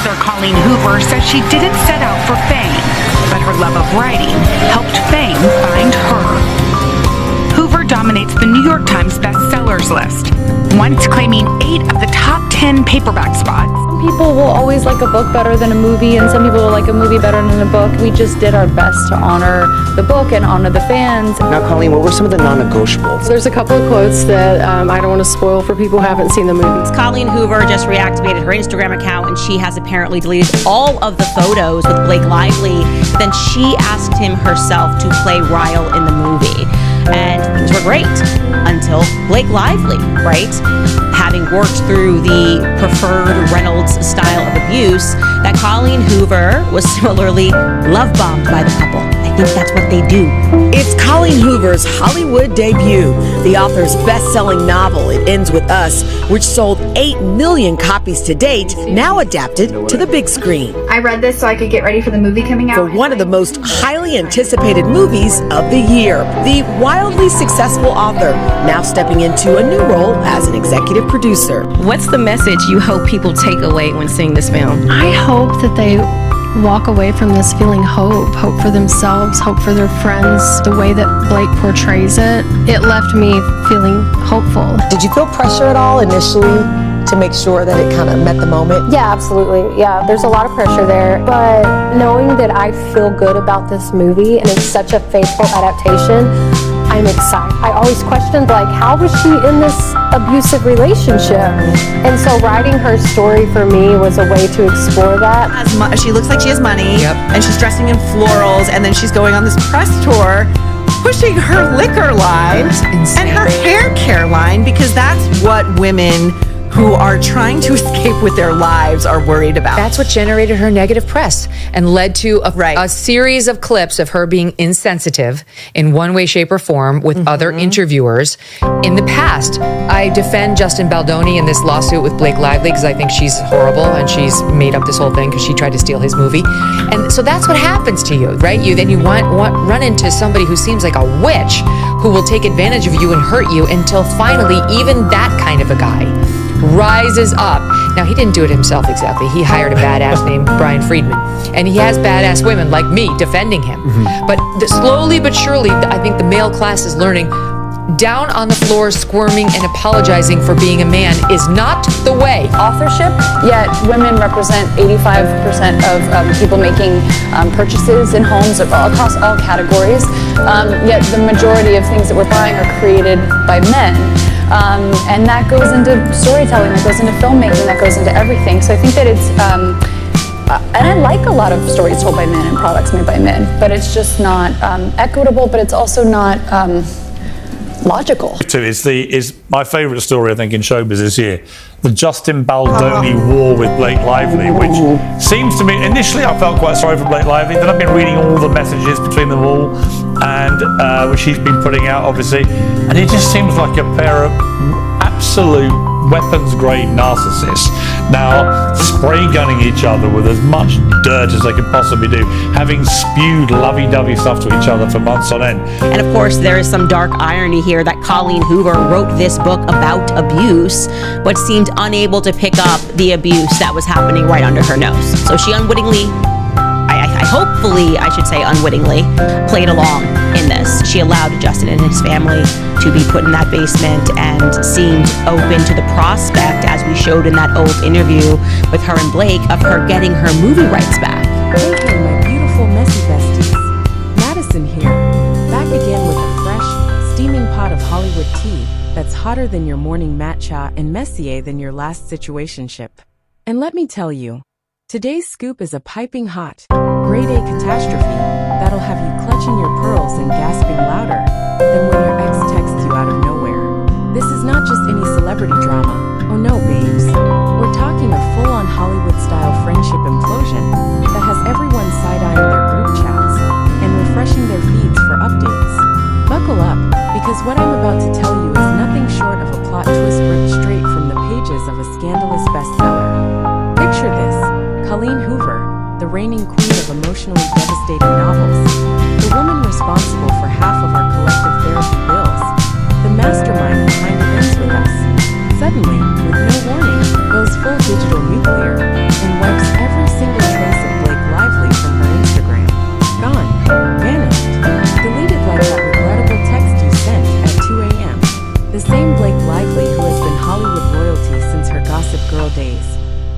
Author Colleen Hoover says she didn't set out for fame, but her love of writing helped fame find her. Hoover dominates the New York Times bestsellers list, once claiming 8 of the top 10 paperback spots. Some people will always like a book better than a movie, and some people will like a movie better than a book. We just did our best to honor the book and honor the fans. Now, Colleen, what were some of the non-negotiables? There's a couple of quotes that I don't want to spoil for people who haven't seen the movie. Colleen Hoover just reactivated her Instagram account, and she has apparently deleted all of the photos with Blake Lively. Then she asked him herself to play Ryle in the movie. And things were great until Blake Lively, right? Having worked through the preferred Reynolds style of abuse, that Colleen Hoover was similarly love bombed by the couple. I think that's what they do. It's Colleen Hoover's Hollywood debut, the author's best-selling novel, It Ends With Us, which sold 8 million copies to date, now adapted to the big screen. I read this so I could get ready for the movie coming out. For one of the most highly anticipated movies of the year, the wildly successful author now stepping into a new role as an executive producer. What's the message you hope people take away when seeing this film? I hope that they walk away from this feeling hope for themselves, hope for their friends. The way that Blake portrays it, it left me feeling hopeful. Did you feel pressure at all initially to make sure that it kind of met the moment? Yeah, absolutely. Yeah, there's a lot of pressure there. But knowing that I feel good about this movie and it's such a faithful adaptation, I'm excited. I always questioned, like, how was she in this abusive relationship? And so writing her story for me was a way to explore that. She looks like she has money, and she's dressing in florals, and then she's going on this press tour, pushing her liquor line and her hair care line, because that's what women who are trying to escape with their lives are worried about. That's what generated her negative press and led to a series of clips of her being insensitive in one way, shape, or form with other interviewers. In the past, I defend Justin Baldoni in this lawsuit with Blake Lively because I think she's horrible and she's made up this whole thing because she tried to steal his movie. And so that's what happens to you, right? You run into somebody who seems like a witch who will take advantage of you and hurt you until finally even that kind of a guy rises up. Now, he didn't do it himself exactly. He hired a badass named Brian Friedman. And he has badass women like me defending him. But slowly but surely, I think the male class is learning down on the floor squirming and apologizing for being a man is not the way. Authorship, yet women represent 85% of people making purchases in homes across all categories. Yet the majority of things that we're buying are created by men. And that goes into storytelling, that goes into filmmaking, that goes into everything. So I think that it's, and I like a lot of stories told by men and products made by men, but it's just not equitable, but it's also not logical. Is my favourite story, I think, in showbiz this year, the Justin Baldoni war with Blake Lively, which seems to me, initially I felt quite sorry for Blake Lively, then I've been reading all the messages between them all, and which he's been putting out, obviously, and it just seems like a pair of absolute weapons-grade narcissists now spray gunning each other with as much dirt as they could possibly do, having spewed lovey-dovey stuff to each other for months on end. And of course, there is some dark irony here that Colleen Hoover wrote this book about abuse, but seemed unable to pick up the abuse that was happening right under her nose. So she unwittingly, hopefully, I should say unwittingly, played along in this. She allowed Justin and his family to be put in that basement and seemed open to the prospect, as we showed in that old interview with her and Blake, of her getting her movie rights back. Hey there, my beautiful messy besties. Madison here, back again with a fresh, steaming pot of Hollywood tea that's hotter than your morning matcha and messier than your last situationship. And let me tell you, today's scoop is a piping hot, grade A catastrophe that'll have you clutching your pearls and gasping louder than when your ex texts you out of nowhere. This is not just any celebrity drama. Oh no, babes. We're talking a full-on Hollywood-style friendship implosion that has everyone side-eyeing their group chats and refreshing their feeds for updates. Buckle up, because what I'm about to tell you is nothing short of a plot twist ripped straight from the pages of a scandalous bestseller. Picture this: Colleen Hoover, the reigning queen of emotionally devastating novels, the woman responsible for half of our collective therapy bills, the mastermind behind It Ends With Us, suddenly, with no warning, goes full digital nuclear and wipes every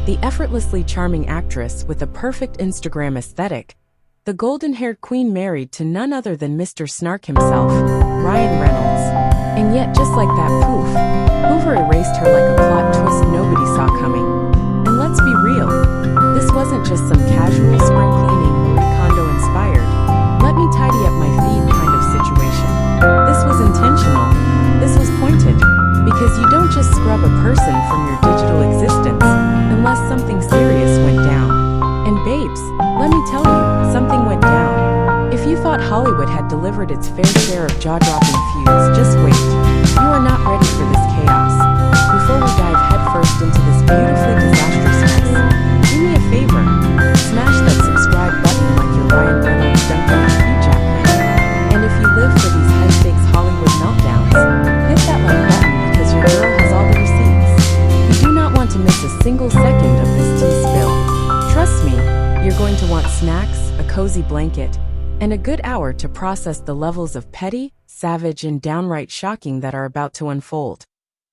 the effortlessly charming actress with a perfect Instagram aesthetic, the golden-haired queen married to none other than Mr. Snark himself, Ryan Reynolds. And yet, just like that poof, Hoover erased her like a plot twist nobody saw coming. And let's be real, this wasn't just some casual spring cleaning Marie Kondo inspired, let me tidy up my feed kind of situation. This was intentional. This was pointed. Because you don't just scrub a person from your digital existence unless something serious went down. And babes, let me tell you, something went down. If you thought Hollywood had delivered its fair share of jaw-dropping feuds, just wait. You are not ready for this chaos. Before we dive headfirst into this beautifully disastrous mess, do me a favor. Smash that subscribe button like you're Ryan Reynolds dunked on Hugh Jackman. And if you live for these high-stakes Hollywood meltdowns, hit that like button because your girl has all the receipts. You do not want to miss a single second of this tea spill. Trust me, you're going to want snacks, a cozy blanket, and a good hour to process the levels of petty, savage, and downright shocking that are about to unfold.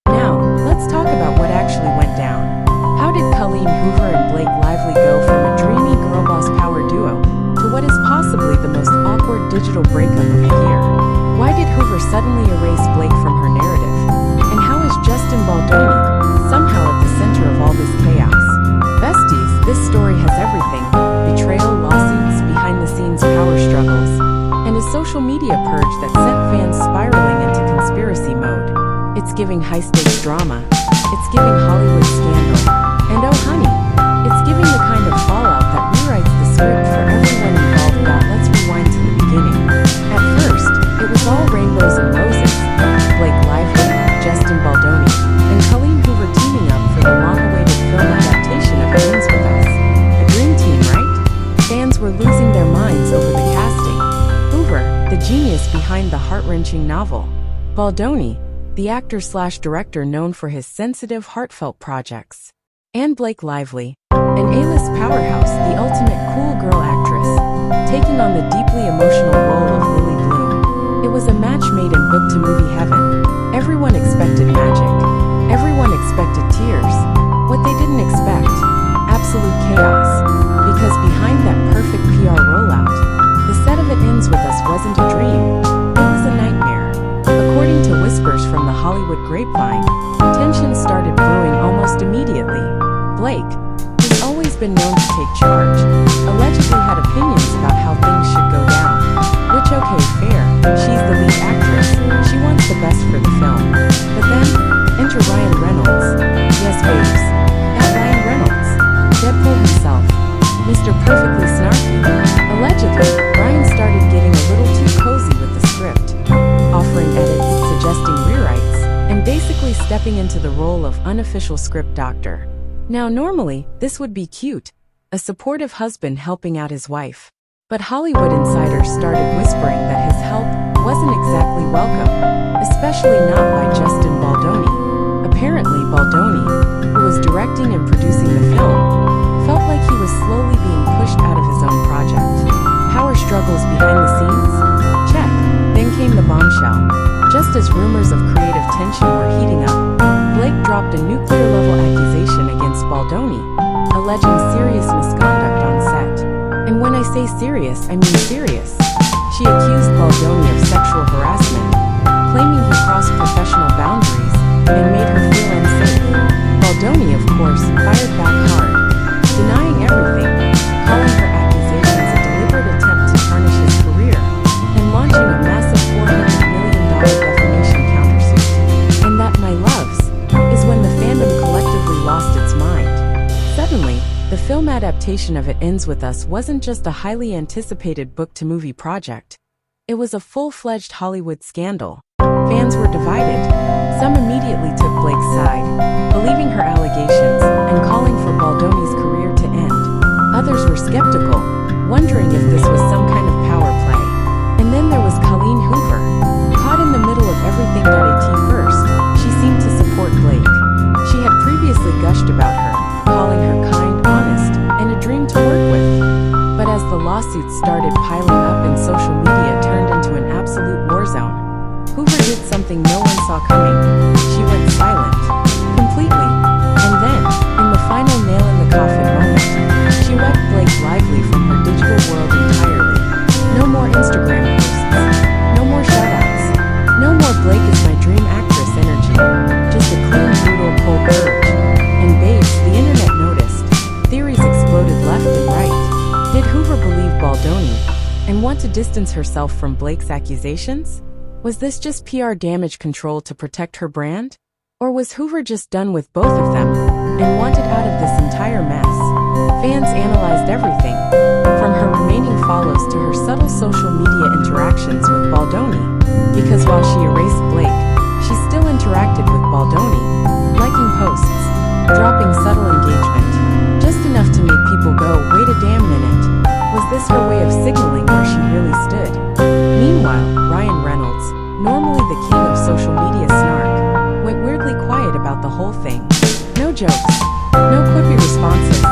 Now, let's talk about what actually went down. How did Colleen Hoover and Blake Lively go from a dreamy girl boss power duo to what is possibly the most awkward digital breakup of the year? Why did Hoover suddenly erase Blake from her narrative? And how is Justin Baldoni somehow at the center of all this chaos? Besties, this story has everything: betrayal, lawsuits, behind-the-scenes power struggles, and a social media purge that sent fans spiraling into conspiracy mode. It's giving high-stakes drama. It's giving Hollywood scandal. And oh honey, it's giving the kind of fallout that rewrites the script for everyone involved. Now let's rewind to the beginning. At first, it was all rainbows and roses. Blake Lively, Justin Baldoni, and Colleen Hoover teaming up for the long-awaited film adaptation of It Ends With Us. A dream team, right? Fans were losing their minds over the casting. Hoover, the genius behind the heart-wrenching novel. Baldoni, the actor/director known for his sensitive, heartfelt projects. And Blake Lively, an A-list powerhouse, the ultimate cool girl actress, taking on the deeply emotional role of Lily Bloom. It was a match made in book-to-movie heaven. Everyone expected magic. Everyone expected tears. What they didn't expect, absolute chaos. Because behind that perfect PR rollout, the set of It Ends With Us wasn't a dream. It was a nightmare. According to whispers from the Hollywood grapevine, tensions started brewing almost immediately. Blake, who's always been known to take charge, allegedly had opinions about how things should go down. Which, okay, fair, she's the lead actress, she wants the best for the film. But then, enter Ryan Reynolds. Yes, babes, that Ryan Reynolds. Deadpool himself. Mr. Perfectly Snarky. Allegedly, Ryan started getting a little too cozy with the script, offering edits, suggesting rewrites, and basically stepping into the role of unofficial script doctor. Now normally, this would be cute, a supportive husband helping out his wife. But Hollywood insiders started whispering that his help wasn't exactly welcome, especially not by Justin Baldoni. Apparently Baldoni, who was directing and producing the film, felt like he was slowly being pushed out of his own project. Power struggles behind the scenes? Check. Then came the bombshell. Just as rumors of creative tension were heating up, Blake dropped a nuclear-level accusation against Baldoni, alleging serious misconduct on set. And when I say serious, I mean serious. She accused Baldoni of sexual harassment, claiming he crossed professional boundaries and made her feel unsafe. Baldoni, of course, fired back hard, denying everything, calling her accusations a deliberate attempt to tarnish his career, and launching a massive $400 million defamation countersuit. And that, my loves, is when the fandom collectively lost its mind. Suddenly, the film adaptation of It Ends With Us wasn't just a highly anticipated book-to-movie project. It was a full-fledged Hollywood scandal. Fans were divided. Some immediately took Blake's side, believing her allegations and calling for Baldoni's career to end. Others were skeptical, wondering if this was some kind of power play. And then there was Colleen Hoover. Caught in the middle of everything.at first, she seemed to support Blake. She had previously gushed about her, calling her kind, honest, and a dream to work with. But as the lawsuits started piling up and social media turned into an absolute war zone, Hoover did something no one saw coming. She went silent. Completely. And then, in the final nail in the and want to distance herself from Blake's accusations? Was this just PR damage control to protect her brand? Or was Hoover just done with both of them and wanted out of this entire mess? Fans analyzed everything, from her remaining follows to her subtle social media interactions with Baldoni, because while she erased Blake, she still interacted with Baldoni, liking posts, dropping subtle engagement, just enough to make people go, wait a damn minute. Was this her way of signaling where she really stood? Meanwhile, Ryan Reynolds, normally the king of social media snark, went weirdly quiet about the whole thing. No jokes, no quippy responses,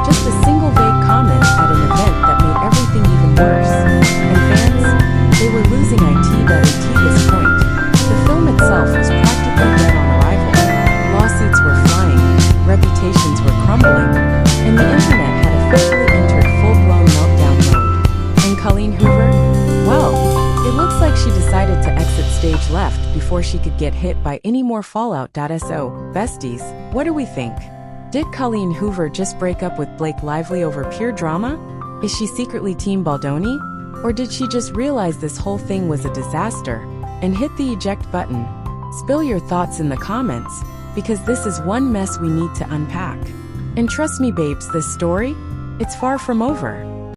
just a single vague comment at an event that made everything even worse. And fans, they were losing it at this point. The film itself was practically dead on arrival. Lawsuits were flying, reputations were crumbling, and the internet had officially entered full-blown meltdown mode. And Colleen Hoover? Well, it looks like she decided to exit stage left before she could get hit by any more fallout. So, besties, what do we think? Did Colleen Hoover just break up with Blake Lively over pure drama? Is she secretly Team Baldoni? Or did she just realize this whole thing was a disaster and hit the eject button? Spill your thoughts in the comments, because this is one mess we need to unpack. And trust me babes, this story, it's far from over.